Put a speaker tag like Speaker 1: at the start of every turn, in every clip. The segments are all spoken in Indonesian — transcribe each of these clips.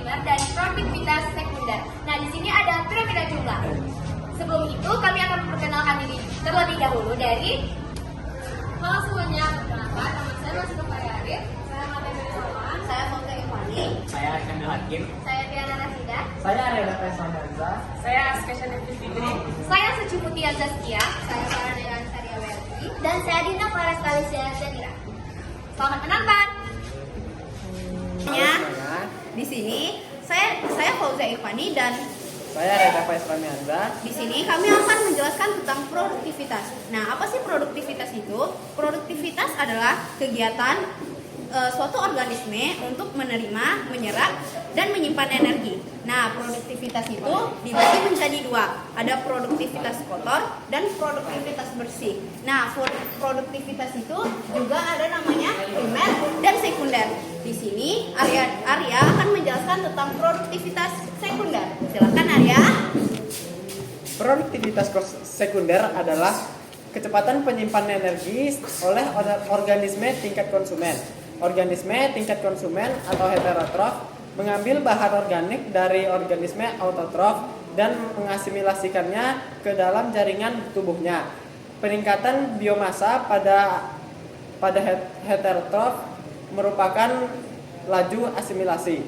Speaker 1: primer dan produktivitas sekunder. Nah, di sini ada piramida jumlah. Sebelum itu, kami akan memperkenalkan diri terlebih dahulu dari...
Speaker 2: Halo semuanya, perkenalkan nama saya Mas Raya Arif. Saya Mata Berisawan.
Speaker 1: Saya Fauza Ikhwani.
Speaker 3: Saya Alexander Hakim.
Speaker 1: Saya Tiana Rasidah.
Speaker 3: Saya Arya Presondanza. Saya Askesha Nefis Fitri.
Speaker 1: Saya Suci Mutia Zaskia. Saya Farah Dewan Saria Werdi. Dan saya Dina Faras Kalisya Zanira. Selamat menonton. Di sini saya Fauza Ikhwani dan
Speaker 3: Saya Reda Presondanza.
Speaker 1: di sini kami akan menjelaskan tentang produktivitas. Nah, apa sih produktivitas itu? Produktivitas adalah kegiatan suatu organisme untuk menerima, menyerap, dan menyimpan energi. Nah, produktivitas itu dibagi menjadi dua. Ada produktivitas kotor dan produktivitas bersih. Nah, produktivitas itu juga ada namanya primer dan sekunder. Di sini Arya akan menjelaskan tentang produktivitas sekunder. Silakan Arya.
Speaker 3: Produktivitas sekunder adalah kecepatan penyimpanan energi oleh organisme tingkat konsumen. Organisme tingkat konsumen atau heterotrof mengambil bahan organik dari organisme autotrof dan mengasimilasikannya ke dalam jaringan tubuhnya. Peningkatan biomasa pada heterotrof merupakan laju asimilasi.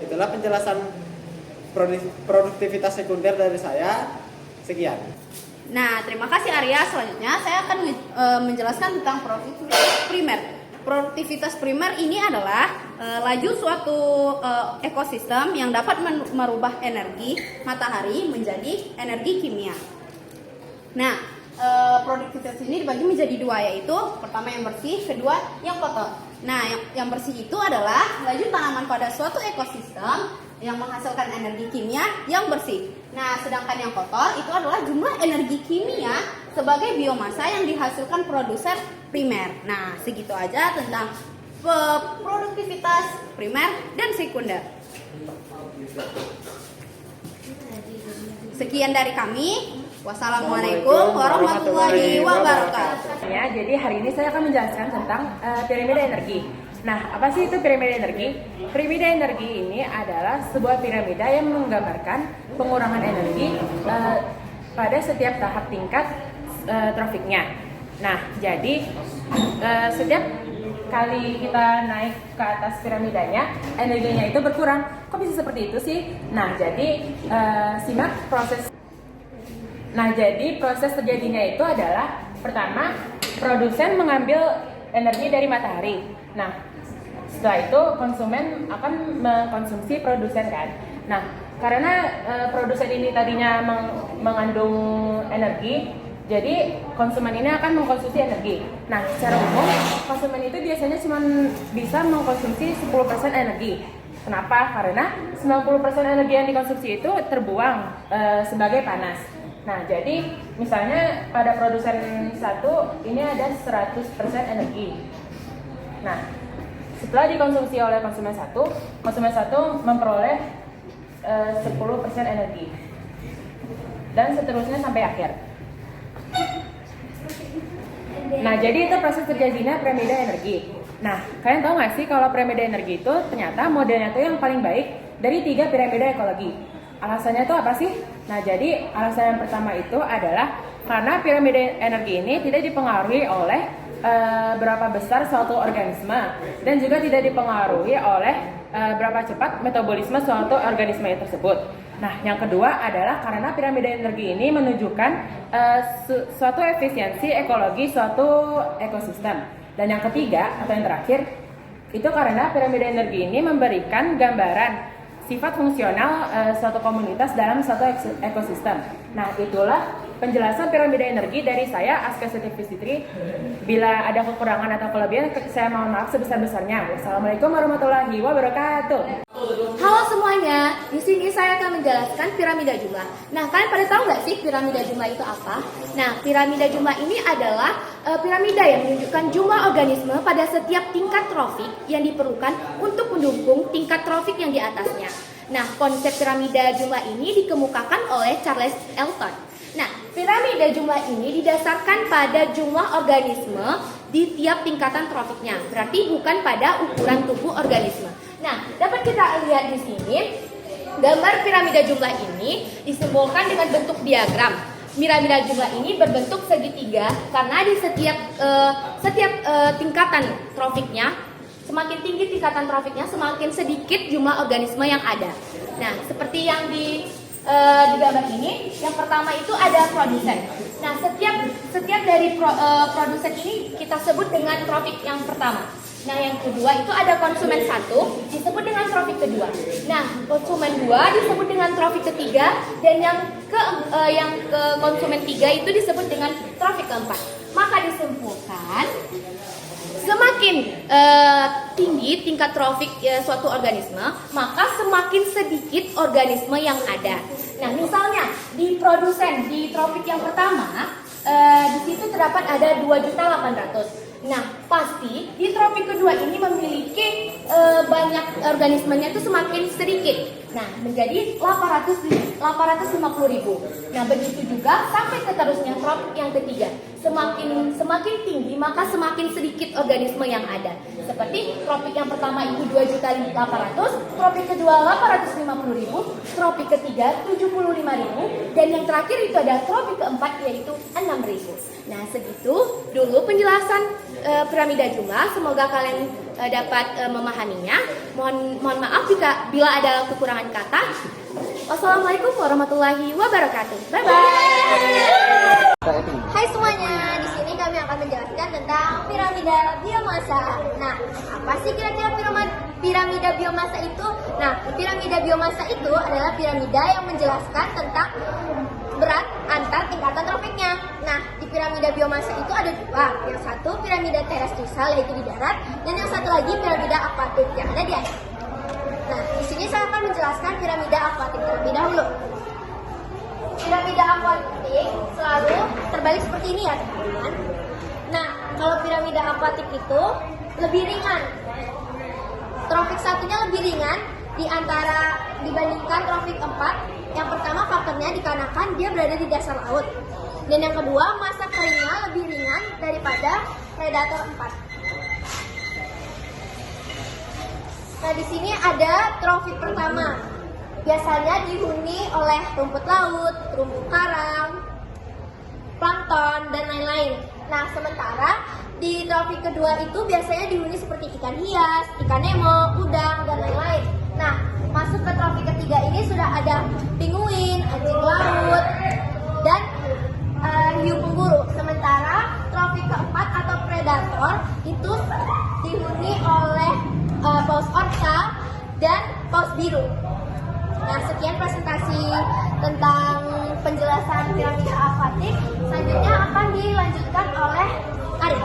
Speaker 3: Itulah penjelasan produktivitas sekunder dari saya. Sekian.
Speaker 1: Nah, terima kasih Arya. Selanjutnya saya akan menjelaskan tentang produktivitas primer. Produktivitas primer ini adalah laju suatu ekosistem yang dapat merubah energi matahari menjadi energi kimia. Nah, produktivitas ini dibagi menjadi dua, yaitu pertama yang bersih, kedua yang kotor. Nah, yang bersih itu adalah laju tanaman pada suatu ekosistem yang menghasilkan energi kimia yang bersih. Nah, sedangkan yang kotor itu adalah jumlah energi kimia sebagai biomasa yang dihasilkan produser primer. Nah, segitu aja tentang produktivitas primer dan sekunder. Sekian dari kami. Wassalamualaikum warahmatullahi wabarakatuh.
Speaker 4: Ya, jadi hari ini saya akan menjelaskan tentang piramida energi. Nah, apa sih itu piramida energi? Piramida energi ini adalah sebuah piramida yang menggambarkan pengurangan energi pada setiap tahap tingkat trofiknya. Nah, jadi setiap kali kita naik ke atas piramidanya, energinya itu berkurang. Kok bisa seperti itu sih? Nah, jadi simak proses. Nah, jadi proses terjadinya itu adalah pertama, produsen mengambil energi dari matahari. Nah, setelah itu konsumen akan mengkonsumsi produsen kan. Nah, karena produsen ini tadinya mengandung energi, jadi konsumen ini akan mengkonsumsi energi. Nah, secara umum konsumen itu biasanya cuma bisa mengkonsumsi 10% energi. Kenapa? Karena 90% energi yang dikonsumsi itu terbuang sebagai panas. Nah, jadi misalnya pada produsen satu ini ada 100% energi. Nah, setelah dikonsumsi oleh konsumen satu memperoleh 10% energi. Dan seterusnya sampai akhir. Nah, jadi itu proses terjadinya piramida energi. Nah, kalian tahu nggak sih kalau piramida energi itu ternyata modelnya itu yang paling baik dari 3 piramida ekologi. Alasannya itu apa sih? Nah, jadi alasan yang pertama itu adalah karena piramida energi ini tidak dipengaruhi oleh berapa besar suatu organisme dan juga tidak dipengaruhi oleh berapa cepat metabolisme suatu organisme tersebut. Nah, yang kedua adalah karena piramida energi ini menunjukkan suatu efisiensi ekologi suatu ekosistem. Dan yang ketiga atau yang terakhir itu karena piramida energi ini memberikan gambaran sifat fungsional suatu komunitas dalam suatu ekosistem. Nah, itulah penjelasan piramida energi dari saya, Askesha Nefis Fitri. Bila ada kekurangan atau kelebihan, saya mohon maaf sebesar-besarnya. Wassalamualaikum warahmatullahi wabarakatuh.
Speaker 1: Halo semuanya, di sini saya akan menjelaskan piramida jumlah. Nah, kalian pada tahu nggak sih piramida jumlah itu apa? Nah, piramida jumlah ini adalah piramida yang menunjukkan jumlah organisme pada setiap tingkat trofik yang diperlukan untuk mendukung tingkat trofik yang di atasnya. Nah, konsep piramida jumlah ini dikemukakan oleh Charles Elton. Nah, piramida jumlah ini didasarkan pada jumlah organisme di tiap tingkatan trofiknya. Berarti bukan pada ukuran tubuh organisme.
Speaker 2: Nah, dapat kita lihat di sini gambar piramida jumlah ini disimbolkan dengan bentuk diagram. Piramida jumlah ini berbentuk segitiga karena di setiap tingkatan trofiknya, semakin tinggi tingkatan trofiknya, semakin sedikit jumlah organisme yang ada. Nah, seperti yang di gambar ini, yang pertama itu ada produsen. Nah, setiap dari produsen ini kita sebut dengan trofik yang pertama. Nah, yang kedua itu ada konsumen 1 disebut dengan trofik kedua. Nah, konsumen 2 disebut dengan trofik ketiga, dan yang ke konsumen 3 itu disebut dengan trofik keempat. Maka disimpulkan semakin tinggi tingkat trofik suatu organisme, maka semakin sedikit organisme yang ada. Nah, misalnya di produsen di trofik yang pertama, di situ terdapat ada 2.800.000. Nah, pasti di trofik kedua ini memiliki banyak organismenya itu semakin sedikit. Nah, menjadi 850.000. Nah, begitu juga sampai seterusnya trofik yang ketiga. Semakin tinggi maka semakin sedikit organisme yang ada. Seperti trofik yang pertama itu 2.800.000, trofik kedua 850.000, trofik ketiga 75.000, dan yang terakhir itu ada trofik keempat yaitu 6.000. Nah, segitu dulu penjelasan piramida jumlah. Semoga kalian dapat memahaminya. Mohon maaf bila ada kekurangan kata. Wassalamualaikum warahmatullahi wabarakatuh. Bye bye. Hai semuanya, di sini kami akan menjelaskan tentang piramida biomasa. Nah, apa sih kira-kira piramida biomasa itu? Nah, piramida biomasa itu adalah piramida yang menjelaskan tentang berat antar tingkatan trofiknya. Nah, di piramida biomasa itu ada dua. Yang satu piramida terrestrial yaitu di darat, dan yang satu lagi piramida aquatic yang ada di air. Nah, di sini saya akan menjelaskan piramida aquatic terlebih dahulu. Piramida aquatic selalu terbalik seperti ini ya, teman-teman. Nah, kalau piramida aquatic itu lebih ringan. Trofik satunya lebih ringan dibandingkan trofik 4. Yang pertama faktornya dikarenakan dia berada di dasar laut. Dan yang kedua, masa keringnya lebih ringan daripada predator 4. Nah, di sini ada trofik pertama. Biasanya dihuni oleh rumput laut, terumbu karang, plankton, dan lain-lain. Nah, sementara di trofik kedua itu biasanya dihuni seperti ikan hias, ikan nemo, udang, dan lain-lain. Nah, masuk ke trofik ketiga ini sudah ada penguin, anjing laut, dan hiu pemburu. Sementara trofik keempat atau predator itu dihuni oleh paus orca dan paus biru. Nah, sekian presentasi tentang penjelasan piramida aquatic. Selanjutnya akan dilanjutkan oleh Arif.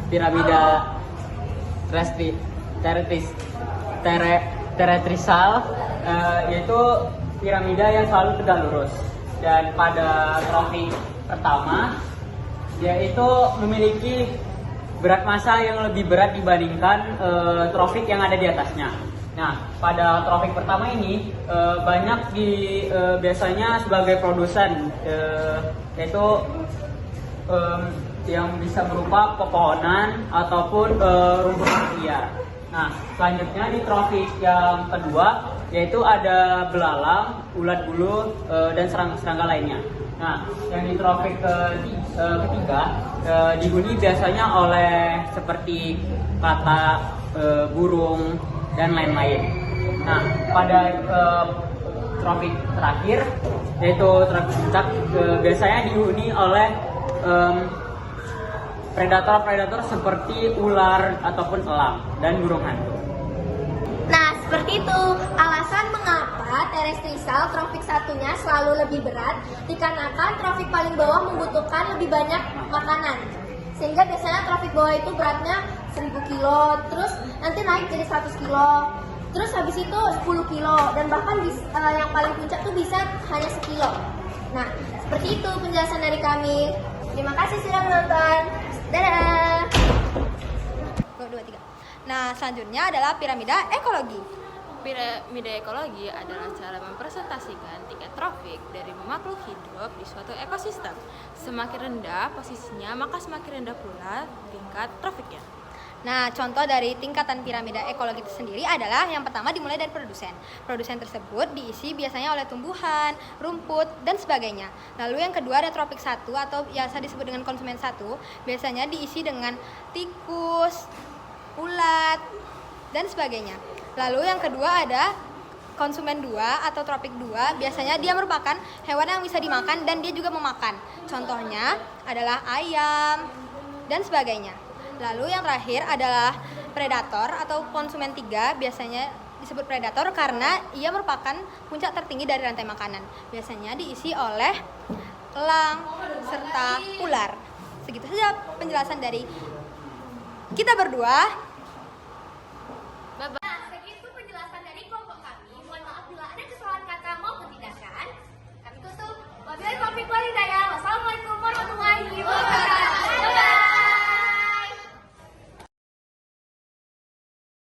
Speaker 3: Piramida terrestrial yaitu piramida yang selalu tegak lurus, dan pada trofik pertama yaitu memiliki berat massa yang lebih berat dibandingkan trofik yang ada di atasnya. Nah, pada trofik pertama ini banyak biasanya sebagai produsen, yaitu yang bisa berupa pepohonan ataupun rumput liar. Nah, selanjutnya di trofik yang kedua yaitu ada belalang, ulat bulu, dan serangga lainnya. Nah, yang di trofik ketiga dihuni biasanya oleh seperti katak, burung, dan lain-lain. Nah, pada trofik terakhir yaitu trofik puncak biasanya dihuni oleh predator-predator seperti ular ataupun elang dan burung hantu.
Speaker 2: Nah, seperti itu alasan mengapa terrestrial trofik satunya selalu lebih berat, dikarenakan trofik paling bawah membutuhkan lebih banyak makanan. Sehingga biasanya trofik bawah itu beratnya 1000 kilo, terus nanti naik jadi 100 kilo, terus habis itu 10 kilo, dan bahkan yang paling puncak tuh bisa hanya 1 kilo. Nah, seperti itu penjelasan dari kami. Terima kasih sudah menonton. Dadah.
Speaker 5: 2, 3. Nah, selanjutnya adalah piramida ekologi. Piramida ekologi adalah cara mempresentasikan tingkat trofik dari makhluk hidup di suatu ekosistem. Semakin rendah posisinya, maka semakin rendah pula tingkat trofiknya.
Speaker 6: Nah, contoh dari tingkatan piramida ekologi itu sendiri adalah yang pertama dimulai dari produsen. Produsen tersebut diisi biasanya oleh tumbuhan, rumput, dan sebagainya. Lalu yang kedua ada tropik 1 atau biasa disebut dengan konsumen 1, biasanya diisi dengan tikus, ulat, dan sebagainya. Lalu yang kedua ada konsumen 2 atau tropik 2, biasanya dia merupakan hewan yang bisa dimakan dan dia juga memakan. Contohnya adalah ayam dan sebagainya. Lalu yang terakhir adalah predator atau konsumen 3, biasanya disebut predator karena ia merupakan puncak tertinggi dari rantai makanan. Biasanya diisi oleh elang serta ular. Segitu saja penjelasan dari kita berdua.